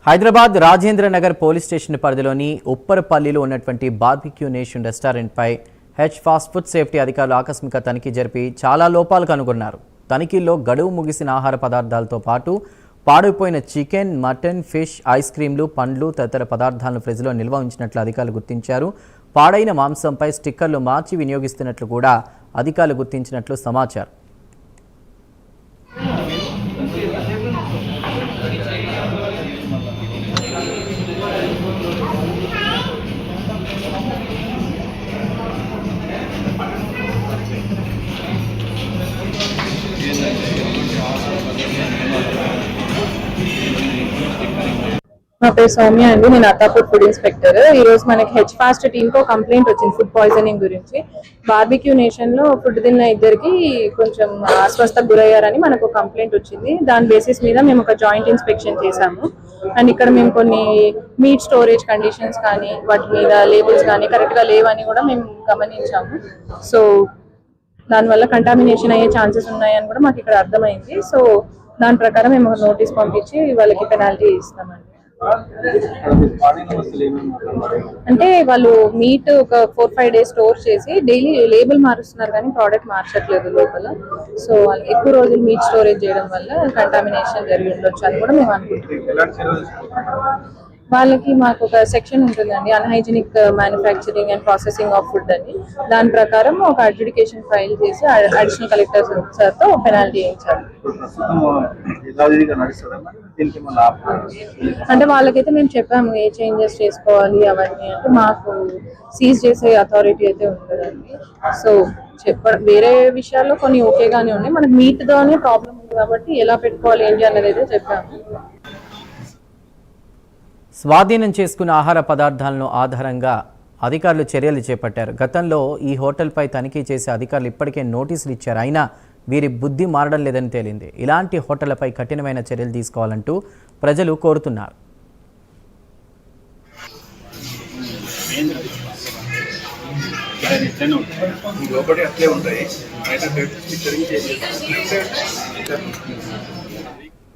Hyderabad Rajendra Nagar police station పరిధిలోని ఉప్పరపల్లిలో ఉన్నటువంటి బార్బిక్యూ నేషన్ రెస్టారెంట్పై హెచ్ ఫాస్ట్ ఫుడ్ సేఫ్టీ అధికారులు ఆకస్మిక తనిఖీ జరిపి చాలా లోపాలు కనుగొన్నారు. తనిఖీల్లో గడువు ముగిసిన ఆహార పదార్థాలతో పాటు పాడైపోయిన చికెన్, మటన్, ఫిష్, ఐస్ క్రీంలు, పండ్లు తదితర పదార్థాలను ఫ్రిడ్జ్లో నిల్వ ఉంచినట్లు అధికారులు గుర్తించారు. పాడైన మాంసంపై స్టిక్కర్లు మార్చి వినియోగిస్తున్నట్లు కూడా అధికారులు గుర్తించినట్లు సమాచారం. నా పేరు సౌమ్య అండి. నేను అత్తాపూర్ ఫుడ్ ఇన్స్పెక్టర్. ఈ రోజు మనకి హెచ్ ఫాస్ట్ టీమ్ కు కంప్లైంట్ వచ్చింది ఫుడ్ పాయిజనింగ్ గురించి. బార్బిక్యూ నేషన్ లో ఫుడ్ తిన్న ఇద్దరికి కొంచెం అస్వస్థకు గురయ్యారని మనకు కంప్లైంట్ వచ్చింది. దాని బేసిస్ మీద మేము ఒక జాయింట్ ఇన్స్పెక్షన్ చేశాము. అండ్ ఇక్కడ మేము కొన్ని మీట్ స్టోరేజ్ కండిషన్స్ కానీ వాటి మీద లేబుల్స్ కానీ కరెక్ట్ గా లేవని కూడా మేము గమనించాము. సో దానివల్ల కంటామినేషన్ అయ్యే ఛాన్సెస్ ఉన్నాయని కూడా మాకు ఇక్కడ అర్థమైంది. సో దాని ప్రకారం మేము నోటీస్ పంపించి వాళ్ళకి పెనాల్టీ ఇస్తామండి. అంటే వాళ్ళు మీట్ ఒక 4-5 days స్టోర్ చేసి డైలీ లేబుల్ మారుస్తున్నారు కానీ ప్రోడక్ట్ మార్చట్లేదు లోపల. సో ఎక్కువ రోజులు మీట్ స్టోరేజ్ చేయడం వల్ల కంటామినేషన్ జరిగి ఉండొచ్చు అని కూడా మేము అనుకుంటున్నాం. వాళ్ళకి మాకు ఒక సెక్షన్ ఉంటుందండి, unhygienic manufacturing and processing of food అని. దాని ప్రకారం ఒక అడ్జుడికేషన్ ఫైల్ చేసి అడిషనల్ కలెక్టర్ సార్తో పెనాల్టీ వేయించారు. అంటే వాళ్ళకైతే మేము చెప్పాము ఏ చేంజెస్ చేసుకోవాలి అవన్నీ. అంటే మాకు సీజ్ చేసే అథారిటీ అయితే ఉంటుందండి. సో వేరే విషయాల్లో కొన్ని ఓకేగానే ఉన్నాయి. మనకు మీట్తోనే ప్రాబ్లం ఉంది కాబట్టి ఎలా పెట్టుకోవాలి ఏంటి అన్నది అయితే చెప్పాము. స్వాధీనం చేసుకున్న ఆహార పదార్థాలను ఆధారంగా అధికారులు చర్యలు చేపట్టారు. గతంలో ఈ హోటల్పై తనిఖీ చేసే అధికారులు ఇప్పటికే నోటీసులు ఇచ్చారు. అయినా వీరి బుద్ధి మారడం లేదని తేలింది. ఇలాంటి హోటళ్లపై కఠినమైన చర్యలు తీసుకోవాలంటూ ప్రజలు కోరుతున్నారు. లోపలి అట్లే ఉంటాయి.